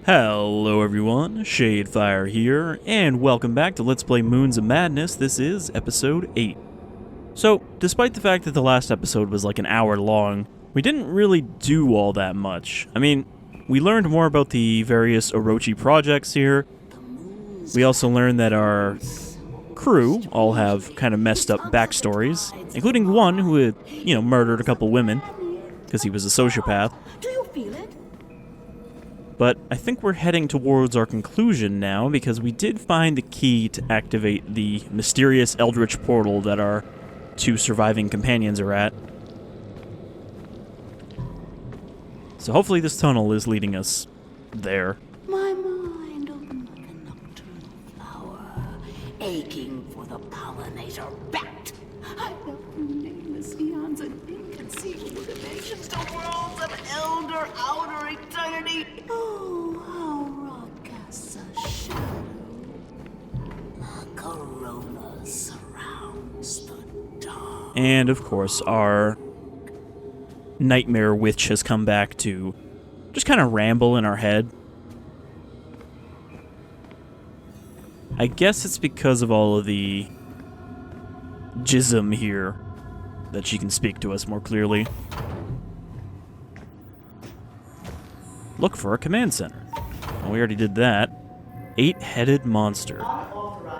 Hello everyone, Shadefyre here, and welcome back to Let's Play Moons of Madness. This is episode 8. So, despite the fact that the last episode was like an hour long, we didn't really do all that much. I mean, we learned more about the various Orochi projects here. We also learned that our crew all have kind of messed up backstories, including one who had, murdered a couple women, because he was a sociopath. Do you feel it? But I think we're heading towards our conclusion now, because we did find the key to activate the mysterious eldritch portal that our two surviving companions are at. So hopefully this tunnel is leading us there. My mind opened like a nocturnal flower, aching for the pollinator bat. I felt through nameless eons and inconceivable dimensions to worlds of elder outer eternity. Oh, how rock casts a shadow. A corona surrounds the dark. And of course, our nightmare witch has come back to just kind of ramble in our head. I guess it's because of all of the jism here that she can speak to us more clearly. Look for a command center. Well, we already did that. 8-headed monster.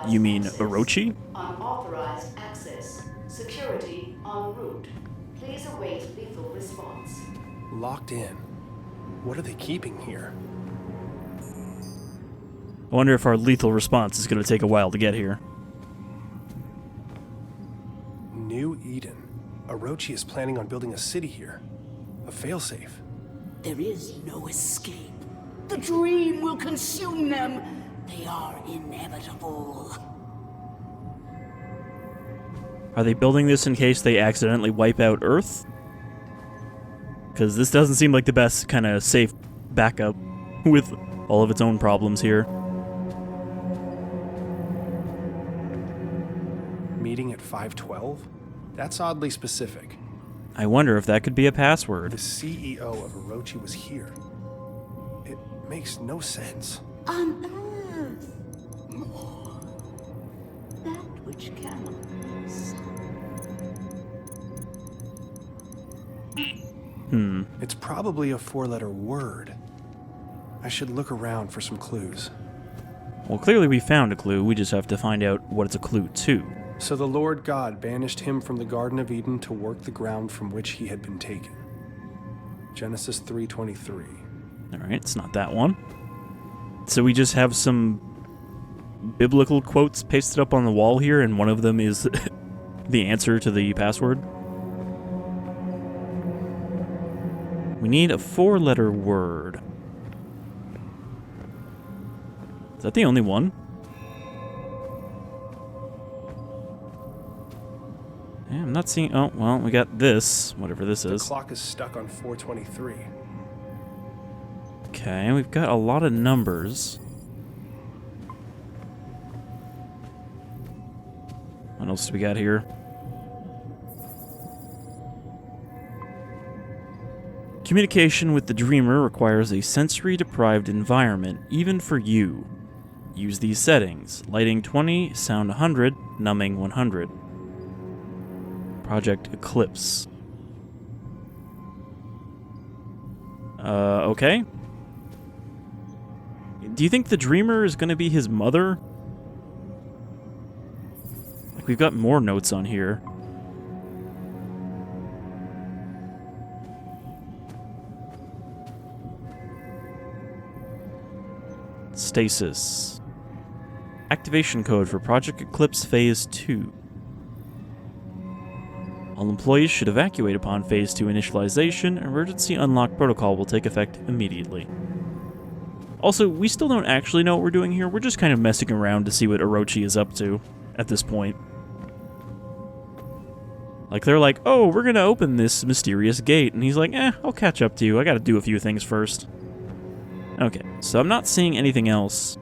You mean Orochi? Unauthorized access. Security en route. Please await lethal response. Locked in. What are they keeping here? I wonder if our lethal response is going to take a while to get here. New Eden. Orochi is planning on building a city here. A failsafe. There is no escape. The dream will consume them. They are inevitable. Are they building this in case they accidentally wipe out Earth? Because this doesn't seem like the best kind of safe backup with all of its own problems here. Meeting at 512? That's oddly specific. I wonder if that could be a password. The CEO of Orochi was here. It makes no sense. Unearth more. That which cannot be sung. It's probably a 4-letter word. I should look around for some clues. Well, clearly we found a clue. We just have to find out what it's a clue to. So the Lord God banished him from the Garden of Eden to work the ground from which he had been taken. Genesis 3:23. Alright, it's not that one. So we just have some biblical quotes pasted up on the wall here, and one of them is the answer to the password. We need a 4-letter word. Is that the only one? Yeah, I'm not seeing... Oh, well, we got this, whatever this is. The clock is stuck on 4:23. Okay, we've got a lot of numbers. What else do we got here? Communication with the dreamer requires a sensory-deprived environment, even for you. Use these settings. Lighting 20, sound 100, numbing 100. Project Eclipse. Okay. Do you think the dreamer is going to be his mother? Like, we've got more notes on here. Stasis. Activation code for Project Eclipse Phase 2. All employees should evacuate upon Phase 2 initialization. Emergency unlock protocol will take effect immediately. Also, we still don't actually know what we're doing here. We're just kind of messing around to see what Orochi is up to at this point. Like, they're like, oh, we're gonna open this mysterious gate. And he's like, I'll catch up to you. I gotta do a few things first. Okay, so I'm not seeing anything else.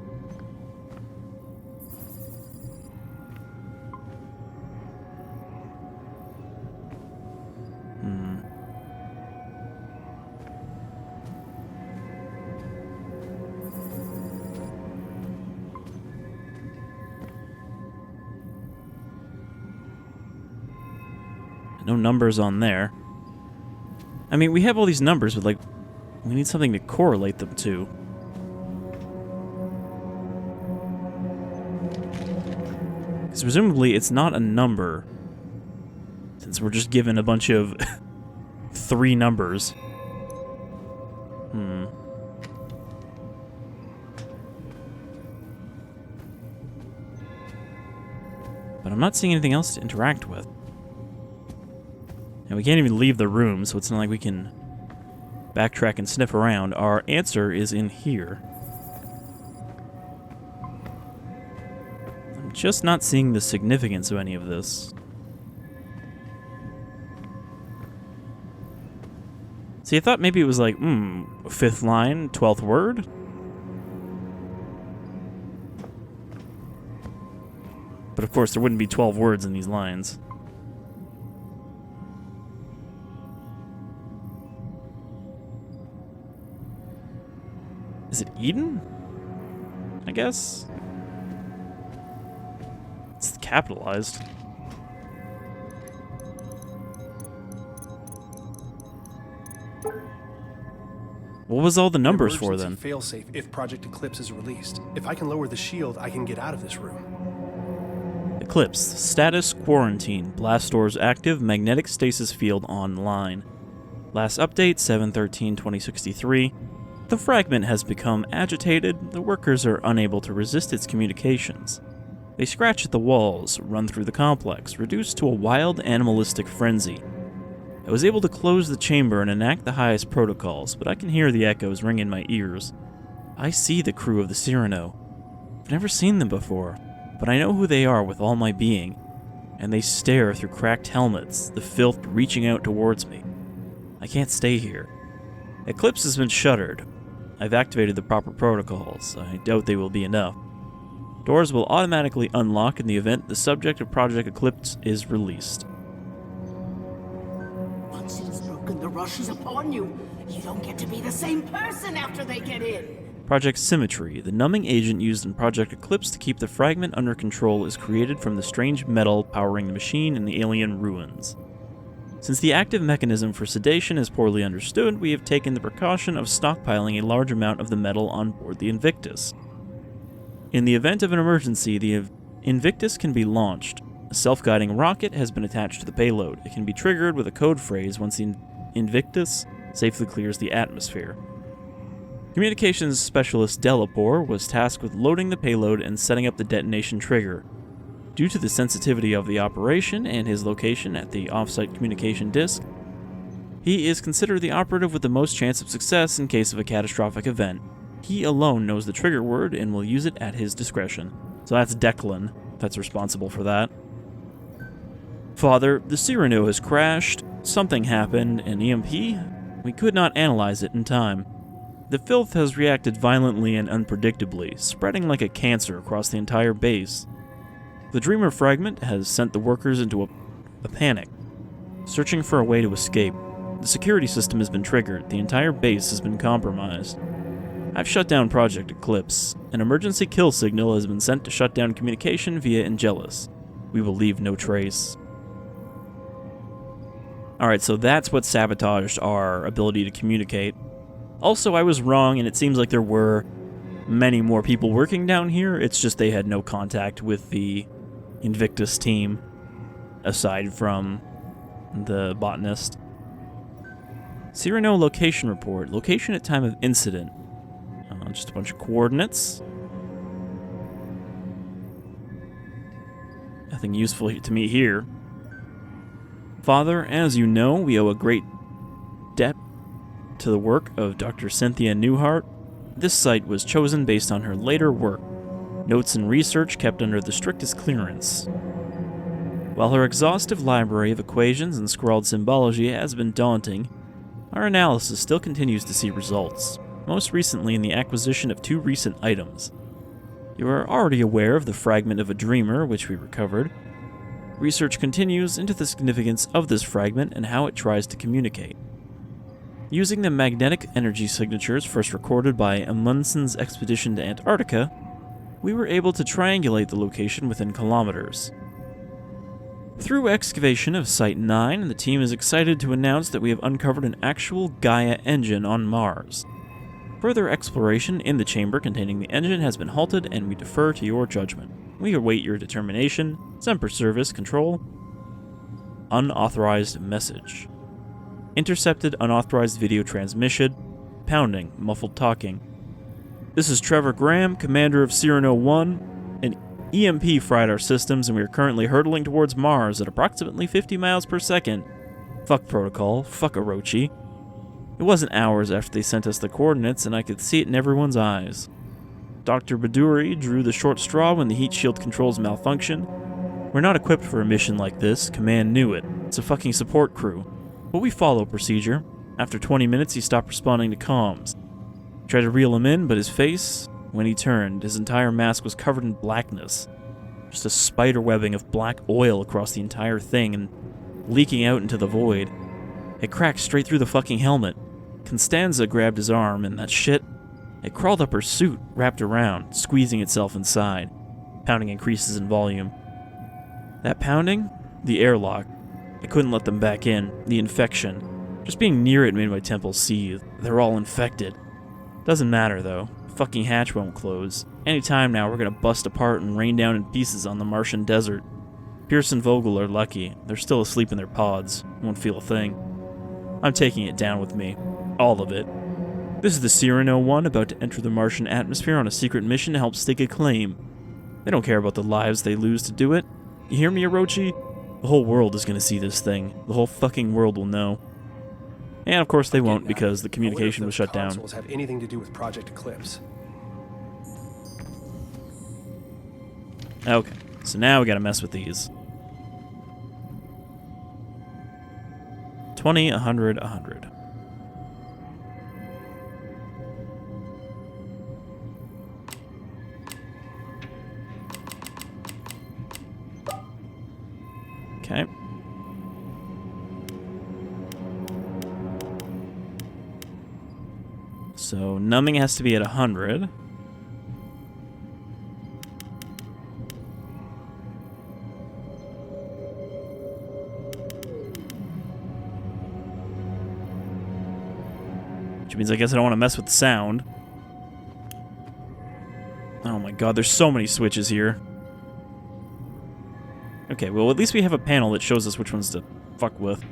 No numbers on there. I mean, we have all these numbers, but, like, we need something to correlate them to. Because presumably it's not a number, since we're just given a bunch of 3 numbers. But I'm not seeing anything else to interact with. And we can't even leave the room, so it's not like we can backtrack and sniff around. Our answer is in here. I'm just not seeing the significance of any of this. See, I thought maybe it was like, 5th line, 12th word? But of course, there wouldn't be 12 words in these lines. Is it Eden? I guess? It's capitalized. What was all the numbers for then? Failsafe if Project Eclipse is released. If I can lower the shield, I can get out of this room. Eclipse. Status quarantine. Blast doors active. Magnetic stasis field online. Last update 7/13/2063. The fragment has become agitated. The workers are unable to resist its communications. They scratch at the walls, run through the complex, reduced to a wild animalistic frenzy. I was able to close the chamber and enact the highest protocols, but I can hear the echoes ring in my ears. I see the crew of the Cyrano. I've never seen them before, but I know who they are with all my being, and they stare through cracked helmets, the filth reaching out towards me. I can't stay here. Eclipse has been shuttered. I've activated the proper protocols. I doubt they will be enough. Doors will automatically unlock in the event the subject of Project Eclipse is released. Once it is broken, the rush is upon you. You don't get to be the same person after they get in. Project Symmetry, the numbing agent used in Project Eclipse to keep the fragment under control, is created from the strange metal powering the machine in the alien ruins. Since the active mechanism for sedation is poorly understood, we have taken the precaution of stockpiling a large amount of the metal on board the Invictus. In the event of an emergency, the Invictus can be launched. A self-guiding rocket has been attached to the payload. It can be triggered with a code phrase once the Invictus safely clears the atmosphere. Communications specialist Delapore was tasked with loading the payload and setting up the detonation trigger. Due to the sensitivity of the operation and his location at the off-site communication disk, he is considered the operative with the most chance of success in case of a catastrophic event. He alone knows the trigger word and will use it at his discretion. So that's Declan that's responsible for that. Father, the Cyrano has crashed. Something happened. An EMP? We could not analyze it in time. The filth has reacted violently and unpredictably, spreading like a cancer across the entire base. The Dreamer fragment has sent the workers into a panic, searching for a way to escape. The security system has been triggered. The entire base has been compromised. I've shut down Project Eclipse. An emergency kill signal has been sent to shut down communication via Angelus. We will leave no trace. Alright, so that's what sabotaged our ability to communicate. Also, I was wrong, and it seems like there were many more people working down here. It's just they had no contact with the Invictus team, aside from the botanist. Cyrano location report. Location at time of incident. Just a bunch of coordinates. Nothing useful to me here. Father, as you know, we owe a great debt to the work of Dr. Cynthia Newhart. This site was chosen based on her later work, notes and research kept under the strictest clearance. While her exhaustive library of equations and scrawled symbology has been daunting, our analysis still continues to see results, most recently in the acquisition of 2 recent items. You are already aware of the fragment of a dreamer, which we recovered. Research continues into the significance of this fragment and how it tries to communicate. Using the magnetic energy signatures first recorded by Amundson's expedition to Antarctica, we were able to triangulate the location within kilometers. Through excavation of Site 9, the team is excited to announce that we have uncovered an actual Gaia engine on Mars. Further exploration in the chamber containing the engine has been halted, and we defer to your judgment. We await your determination. Semper Service Control. Unauthorized message. Intercepted unauthorized video transmission. Pounding, muffled talking. This is Trevor Graham, commander of Cyrano 1. An EMP fried our systems, and we are currently hurtling towards Mars at approximately 50 miles per second. Fuck protocol. Fuck Orochi. It wasn't hours after they sent us the coordinates, and I could see it in everyone's eyes. Dr. Baduri drew the short straw when the heat shield controls malfunctioned. We're not equipped for a mission like this. Command knew it. It's a fucking support crew. But we follow procedure. After 20 minutes, he stopped responding to comms. Tried to reel him in, but his face, when he turned, his entire mask was covered in blackness. Just a spider webbing of black oil across the entire thing and leaking out into the void. It cracked straight through the fucking helmet. Constanza grabbed his arm, and that shit, it crawled up her suit, wrapped around, squeezing itself inside. Pounding increases in volume. That pounding? The airlock. I couldn't let them back in. The infection. Just being near it made my temples seethe. They're all infected. Doesn't matter, though. The fucking hatch won't close. Any time now, we're gonna bust apart and rain down in pieces on the Martian desert. Pierce and Vogel are lucky. They're still asleep in their pods. Won't feel a thing. I'm taking it down with me. All of it. This is the Cyrano 1 about to enter the Martian atmosphere on a secret mission to help stake a claim. They don't care about the lives they lose to do it. You hear me, Orochi? The whole world is gonna see this thing. The whole fucking world will know. And of course they won't, because the communication was shut down. Consoles have anything to do with Project Eclipse. Okay, so now we gotta mess with these. 20, 100, 100. Okay. So numbing has to be at 100. Which means I guess I don't want to mess with the sound. Oh my god, there's so many switches here. Okay, well at least we have a panel that shows us which ones to fuck with.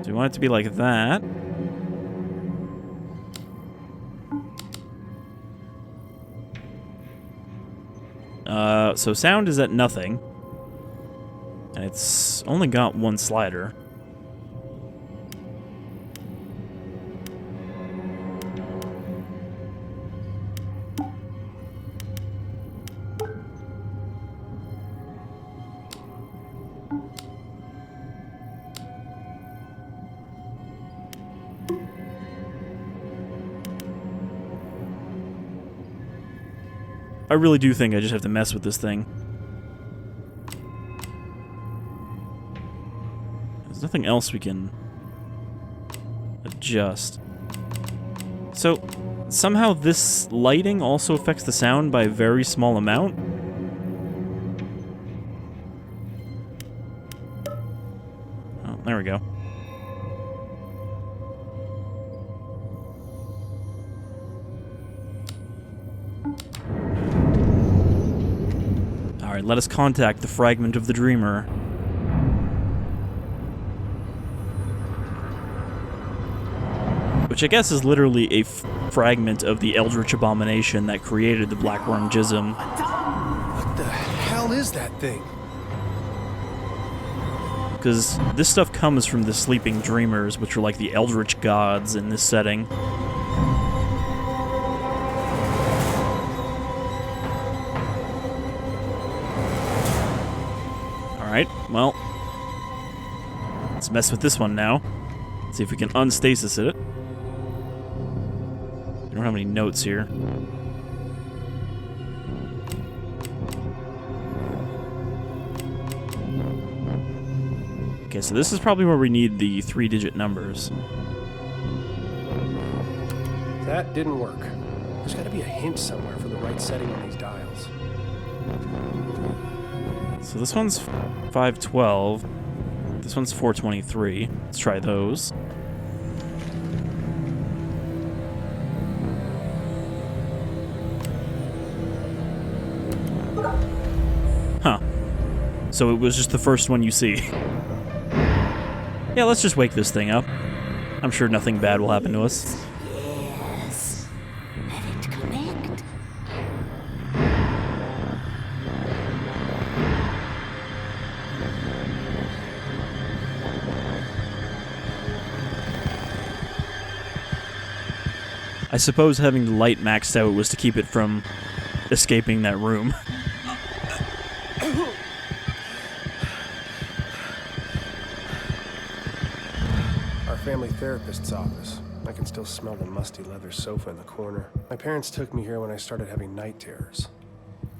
Do we want it to be like that? So sound is at nothing. And it's only got one slider. I really do think I just have to mess with this thing. There's nothing else we can adjust. So, somehow this lighting also affects the sound by a very small amount. Oh, there we go. Alright, let us contact the Fragment of the Dreamer. Which I guess is literally a fragment of the Eldritch Abomination that created the Blackworm Jism. What the hell is that thing? Because this stuff comes from the Sleeping Dreamers, which are like the Eldritch gods in this setting. Alright, well, let's mess with this one now. See if we can unstasis it. We don't have any notes here. Okay, so this is probably where we need the 3-digit numbers. That didn't work. There's got to be a hint somewhere for the the right setting on these dials. So this one's 512. This one's 423. Let's try those. Huh. So it was just the first one you see. Yeah, let's just wake this thing up. I'm sure nothing bad will happen to us. Yes. Let it connect. I suppose having the light maxed out was to keep it from escaping that room. Our family therapist's office. I can still smell the musty leather sofa in the corner. My parents took me here when I started having night terrors.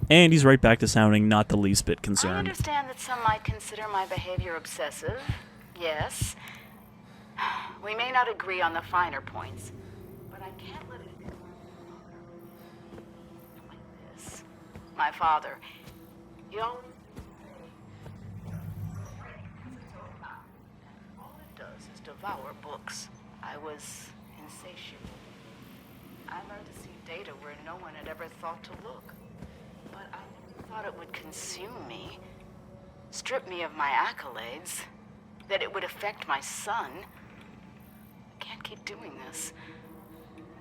And he's right back to sounding not the least bit I concerned. understand that some might consider my behavior obsessive. Yes. We may not agree on the finer points, but I can't let it go like this. My father, he always... all it does is devour books. I was insatiable. I learned to see data where no one had ever thought to look. But I never thought it would consume me, strip me of my accolades, that it would affect my son. I can't keep doing this.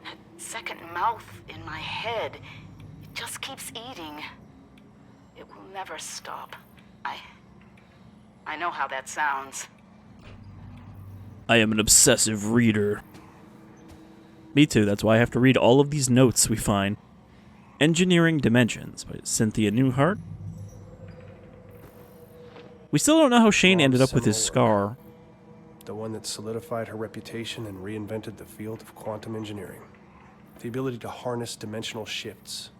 That second mouth in my head, it just keeps eating. It will never stop. I know how that sounds. I am an obsessive reader. Me too, that's why I have to read all of these notes we find. Engineering Dimensions by Cynthia Newhart. We still don't know how Shane ended up with his scar. The one that solidified her reputation and reinvented the field of quantum engineering. The ability to harness dimensional shifts,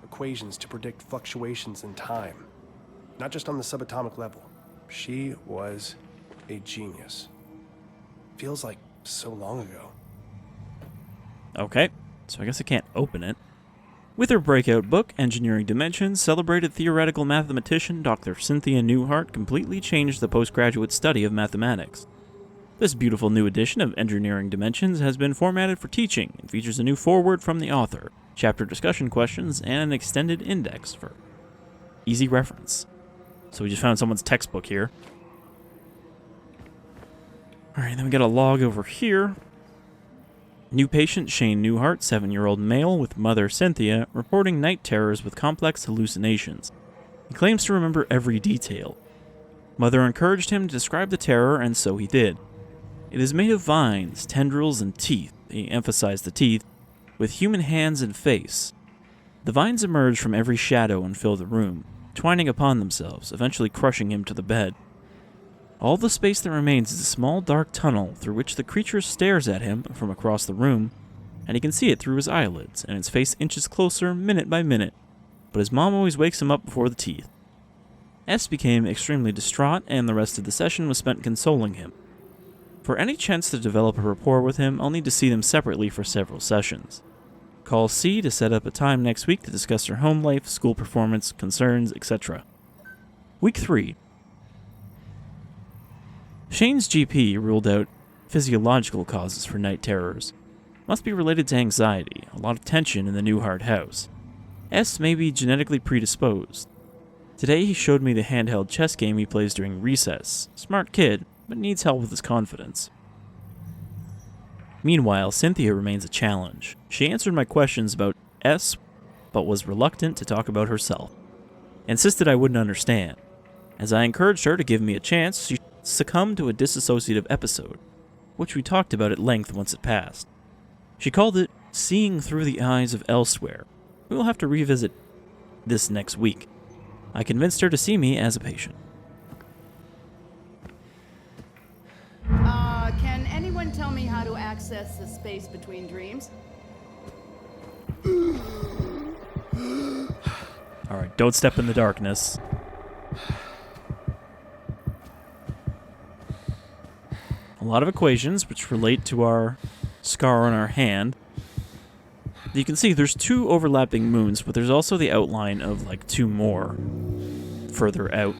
equations to predict fluctuations in time, not just on the subatomic level. She was a genius. Feels like so long ago. Okay, so I guess I can't open it. With her breakout book, Engineering Dimensions, celebrated theoretical mathematician Dr. Cynthia Newhart completely changed the postgraduate study of mathematics. This beautiful new edition of Engineering Dimensions has been formatted for teaching and features a new foreword from the author, chapter discussion questions, and an extended index for easy reference. So we just found someone's textbook here. Alright, then we got a log over here. New patient Shane Newhart, 7-year-old male with mother Cynthia, reporting night terrors with complex hallucinations. He claims to remember every detail. Mother encouraged him to describe the terror, and so he did. It is made of vines, tendrils, and teeth. He emphasized the teeth, with human hands and face. The vines emerge from every shadow and fill the room, twining upon themselves, eventually crushing him to the bed. All the space that remains is a small dark tunnel through which the creature stares at him from across the room, and he can see it through his eyelids, and its face inches closer minute by minute, but his mom always wakes him up before the teeth. S became extremely distraught, and the rest of the session was spent consoling him. For any chance to develop a rapport with him, I'll need to see them separately for several sessions. Call C to set up a time next week to discuss her home life, school performance, concerns, etc. Week 3. Shane's GP ruled out physiological causes for night terrors. Must be related to anxiety, a lot of tension in the Newhart house. S may be genetically predisposed. Today he showed me the handheld chess game he plays during recess. Smart kid, but needs help with his confidence. Meanwhile, Cynthia remains a challenge. She answered my questions about S, but was reluctant to talk about herself. Insisted I wouldn't understand. As I encouraged her to give me a chance, she succumbed to a dissociative episode, which we talked about at length once it passed. She called it seeing through the eyes of elsewhere. We will have to revisit this next week. I convinced her to see me as a patient. Can anyone tell me how to access the space between dreams? Alright, don't step in the darkness. A lot of equations which relate to our scar on our hand. You can see there's 2 overlapping moons, but there's also the outline of like 2 more further out.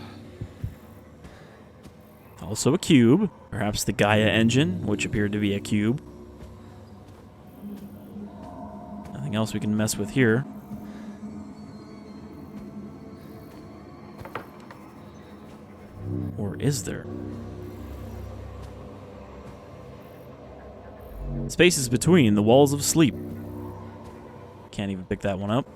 Also a cube, perhaps the Gaia engine, which appeared to be a cube. Nothing else we can mess with here. Or is there? Spaces between the walls of sleep. Can't even pick that one up.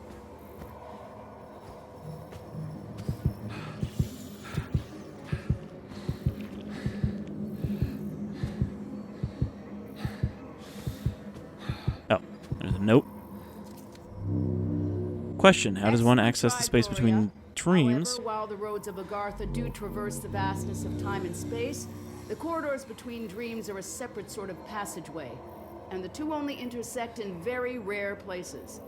Oh, there's a note. Question, how does one access the space between dreams? However, while the roads of Agartha do traverse the vastness of time and space, the corridors between dreams are a separate sort of passageway, and the 2 only intersect in very rare places.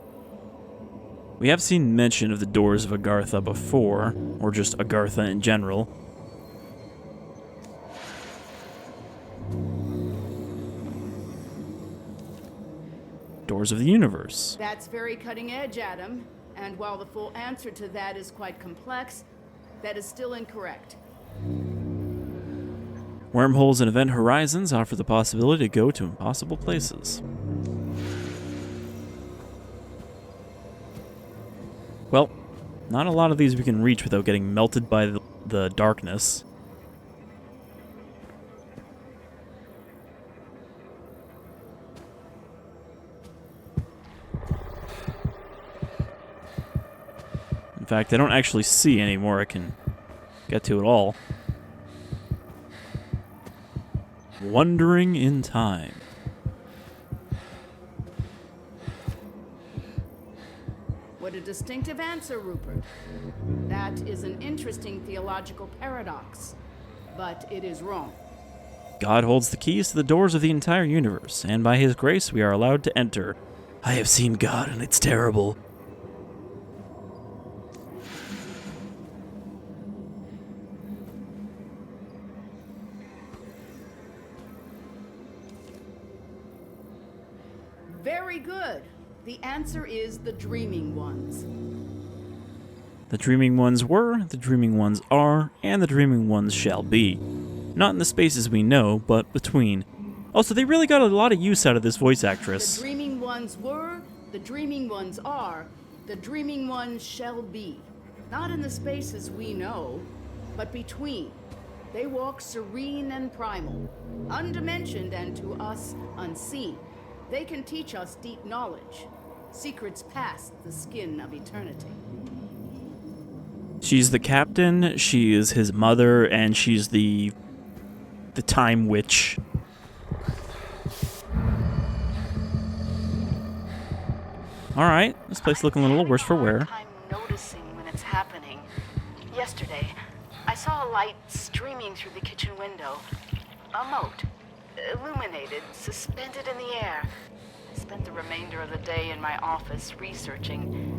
We have seen mention of the doors of Agartha before, or just Agartha in general. Doors of the universe. That's very cutting edge, Adam. And while the full answer to that is quite complex, that is still incorrect. Wormholes and event horizons offer the possibility to go to impossible places. Well, not a lot of these we can reach without getting melted by the darkness. In fact, I don't actually see any more I can get to at all. Wandering in time. What a distinctive answer, Rupert. That is an interesting theological paradox, but it is wrong. God holds the keys to the doors of the entire universe, and by his grace we are allowed to enter. I have seen God, and it's terrible. Very good. The answer is the Dreaming Ones. The Dreaming Ones were, the Dreaming Ones are, and the Dreaming Ones shall be. Not in the spaces we know, but between. Also, they really got a lot of use out of this voice actress. The Dreaming Ones were, the Dreaming Ones are, the Dreaming Ones shall be. Not in the spaces we know, but between. They walk serene and primal, undimensioned and to us unseen. They can teach us deep knowledge, secrets past the skin of eternity. She's the captain, she is his mother, and she's the time witch. Alright, this place looking a little worse for wear. I'm noticing when it's happening. Yesterday, I saw a light streaming through the kitchen window. A mote, illuminated, suspended in the air. I spent the remainder of the day in my office researching.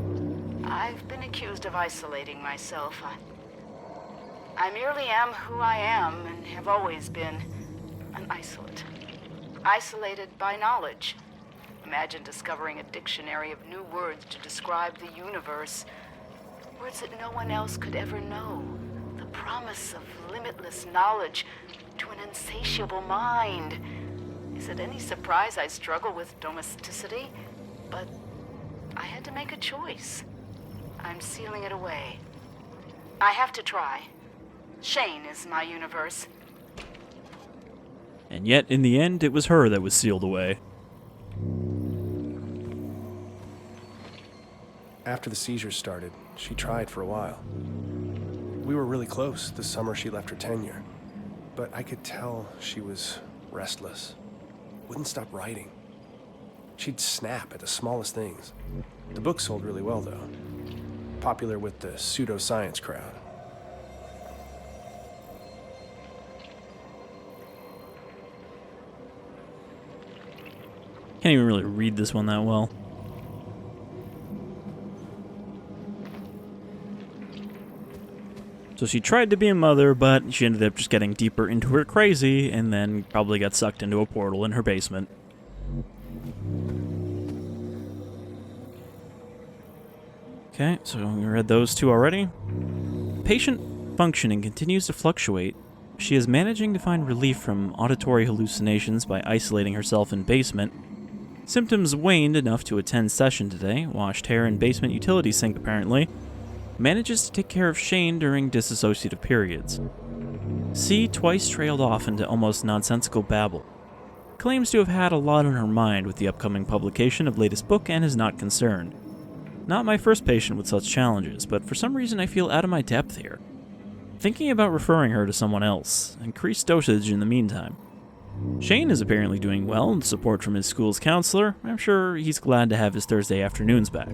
I've been accused of isolating myself. I merely am who I am and have always been an isolate. Isolated by knowledge. Imagine discovering a dictionary of new words to describe the universe. Words that no one else could ever know. The promise of limitless knowledge to an insatiable mind. Is it any surprise I struggle with domesticity? But I had to make a choice. I'm sealing it away. I have to try. Shane is my universe. And yet, in the end, it was her that was sealed away. After the seizures started, she tried for a while. We were really close the summer she left her tenure. But I could tell she was restless. Wouldn't stop writing. She'd snap at the smallest things. The book sold really well, though. Popular with the pseudoscience crowd. Can't even really read this one that well. So she tried to be a mother, but she ended up just getting deeper into her crazy, and then probably got sucked into a portal in her basement. Okay, so we read those two already. Patient functioning continues to fluctuate. She is managing to find relief from auditory hallucinations by isolating herself in basement. Symptoms waned enough to attend session today, washed hair in basement utility sink apparently. Manages to take care of Shane during disassociative periods. C twice trailed off into almost nonsensical babble. Claims to have had a lot on her mind with the upcoming publication of latest book and is not concerned. Not my first patient with such challenges, but for some reason I feel out of my depth here. Thinking about referring her to someone else. Increased dosage in the meantime. Shane is apparently doing well with support from his school's counselor. I'm sure he's glad to have his Thursday afternoons back.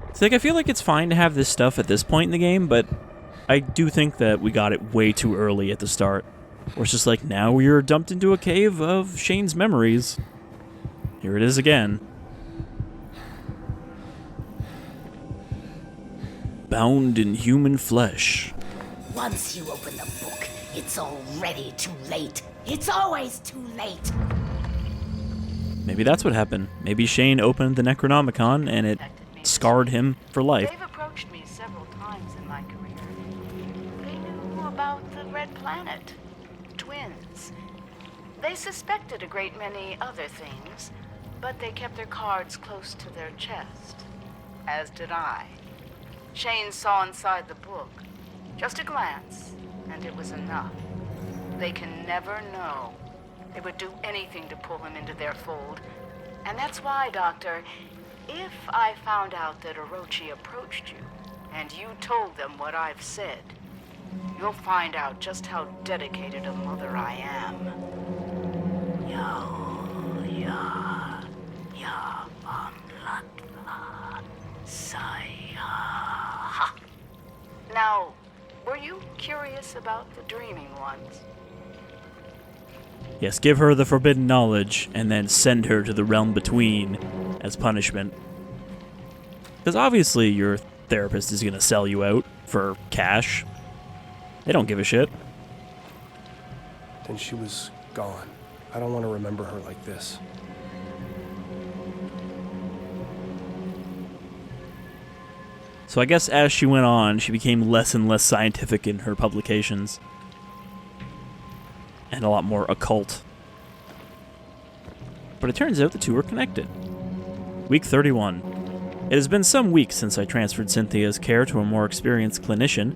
It's like I feel like it's fine to have this stuff at this point in the game, but I do think that we got it way too early at the start. Or it's just like, now we are dumped into a cave of Shane's memories. Here it is again. Bound in human flesh. Once you open the book, it's already too late. It's always too late. Maybe that's what happened. Maybe Shane opened the Necronomicon and it scarred him for life. They've approached me several times in my career. They knew about the Red Planet, twins. They suspected a great many other things, but they kept their cards close to their chest. As did I. Shane saw inside the book. Just a glance, and it was enough. They can never know. They would do anything to pull him into their fold. And that's why, Doctor, if I found out that Orochi approached you, and you told them what I've said, you'll find out just how dedicated a mother I am. Now, were you curious about the dreaming ones? Yes, give her the forbidden knowledge, and then send her to the realm between as punishment. Because obviously your therapist is going to sell you out for cash. They don't give a shit. Then she was gone. I don't want to remember her like this. So I guess as she went on, she became less and less scientific in her publications. And a lot more occult. But it turns out the two are connected. Week 31. It has been some weeks since I transferred Cynthia's care to a more experienced clinician.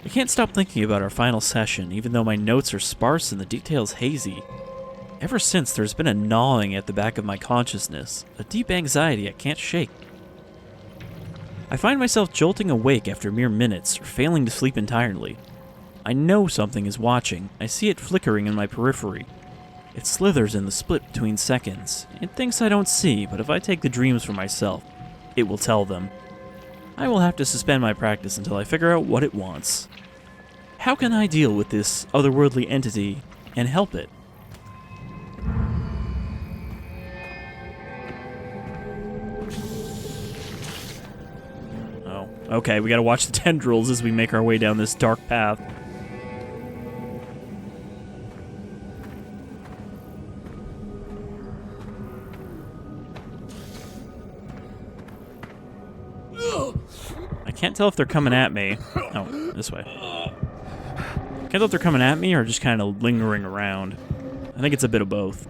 I can't stop thinking about our final session, even though my notes are sparse and the details hazy. Ever since, there's been a gnawing at the back of my consciousness, a deep anxiety I can't shake. I find myself jolting awake after mere minutes, or failing to sleep entirely. I know something is watching. I see it flickering in my periphery. It slithers in the split between seconds. It thinks I don't see, but if I take the dreams for myself, it will tell them. I will have to suspend my practice until I figure out what it wants. How can I deal with this otherworldly entity and help it? Oh, okay, we gotta watch the tendrils as we make our way down this dark path. I can't tell if they're coming at me. Oh, this way. Can't tell if they're coming at me or just kind of lingering around. I think it's a bit of both.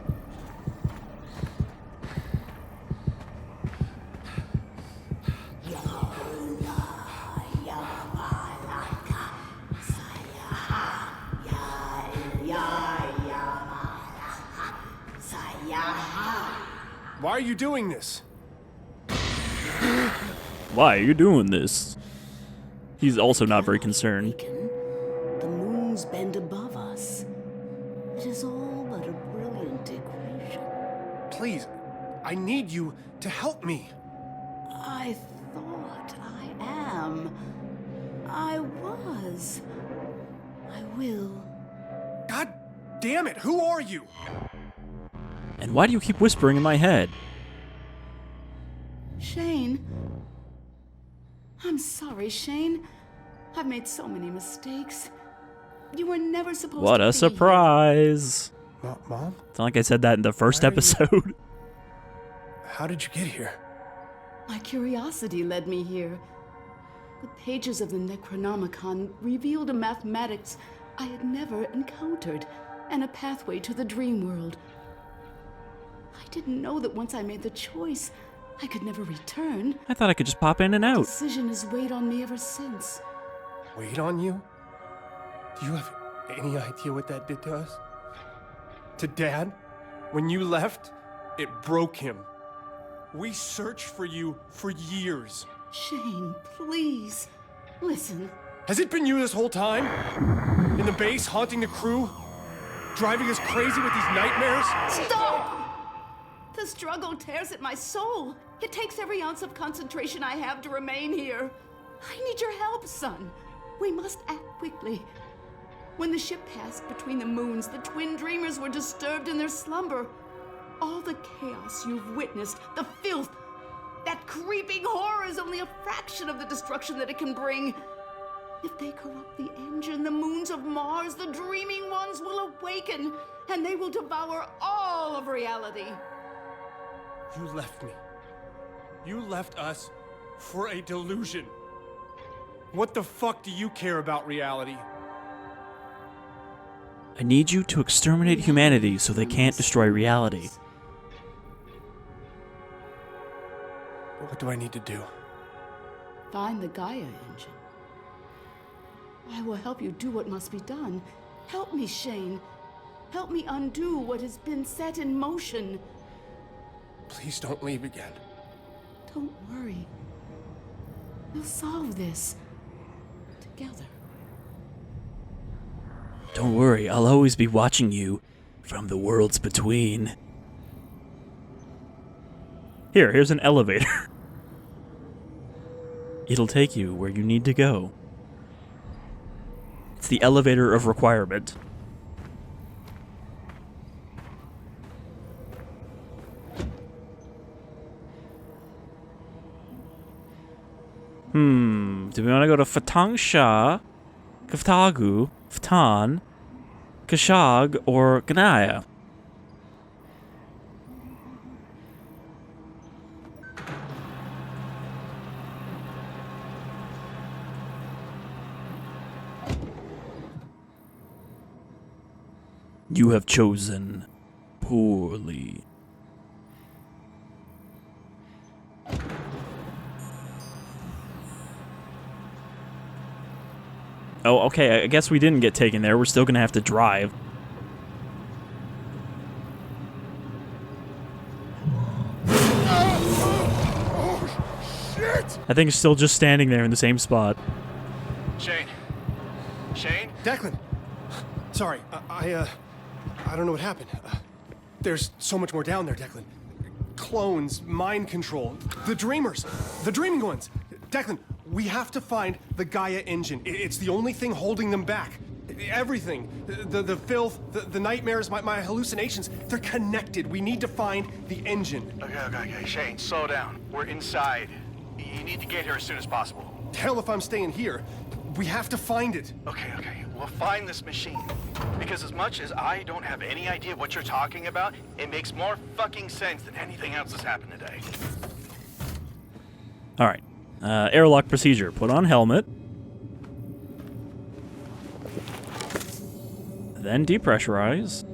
Why are you doing this? Why are you doing this? He's also not very concerned. The moons bend above us. It is all but a brilliant equation. Please, I need you to help me. I thought I am. I was. I will. God damn it, who are you? And why do you keep whispering in my head? Shane. I'm sorry, Shane. I've made so many mistakes. You were never supposed What to a be surprise! Mom? It's not like I said that in the first Why are you- episode. How did you get here? My curiosity led me here. The pages of the Necronomicon revealed a mathematics I had never encountered, and a pathway to the dream world. I didn't know that once I made the choice, I could never return. I thought I could just pop in and out. Decision has weighed on me ever since. Wait on you? Do you have any idea what that did to us? To Dad? When you left, it broke him. We searched for you for years. Shane, please, listen. Has it been you this whole time? In the base, haunting the crew? Driving us crazy with these nightmares? Stop! The struggle tears at my soul. It takes every ounce of concentration I have to remain here. I need your help, son. We must act quickly. When the ship passed between the moons, the twin dreamers were disturbed in their slumber. All the chaos you've witnessed, the filth, that creeping horror is only a fraction of the destruction that it can bring. If they corrupt the engine, the moons of Mars, the dreaming ones will awaken, and they will devour all of reality. You left me. You left us for a delusion. What the fuck do you care about reality? I need you to exterminate humanity so they can't destroy reality. What do I need to do? Find the Gaia engine. I will help you do what must be done. Help me, Shane. Help me undo what has been set in motion. Please don't leave again. Don't worry. We'll solve this. Together. Don't worry, I'll always be watching you from the worlds between. Here's an elevator. It'll take you where you need to go. It's the elevator of requirement. Do we want to go to Fatangsha, Kaftagu, Ftan, Kashag, or Ganaya? You have chosen poorly. Oh, okay, I guess we didn't get taken there. We're still gonna have to drive. Oh, shit! I think it's still just standing there in the same spot. Shane? Shane? Declan! Sorry, I don't know what happened. There's so much more down there, Declan. Clones, mind control, the dreamers, the dreaming ones. Declan, we have to find the Gaia engine. It's the only thing holding them back. Everything, the filth, the nightmares, my hallucinations, they're connected. We need to find the engine. Okay. Shane, slow down. We're inside. You need to get here as soon as possible. Hell if I'm staying here. We have to find it. Okay. We'll find this machine. Because as much as I don't have any idea what you're talking about, it makes more fucking sense than anything else that's happened today. Alright. Airlock procedure. Put on helmet. Then depressurize.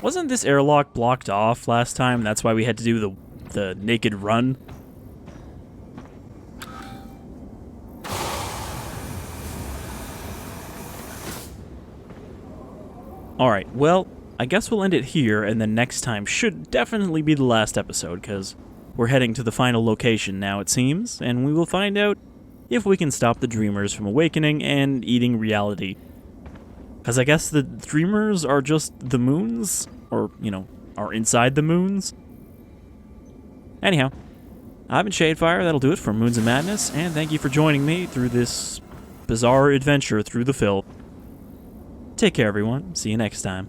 Wasn't this airlock blocked off last time? That's why we had to do the naked run? Alright, well, I guess we'll end it here, and then next time should definitely be the last episode, because we're heading to the final location now, it seems, and we will find out if we can stop the Dreamers from awakening and eating reality. Because I guess the Dreamers are just the moons, or, are inside the moons. Anyhow, I've been Shadefyre, that'll do it for Moons of Madness, and thank you for joining me through this bizarre adventure through the filth. Take care, everyone. See you next time.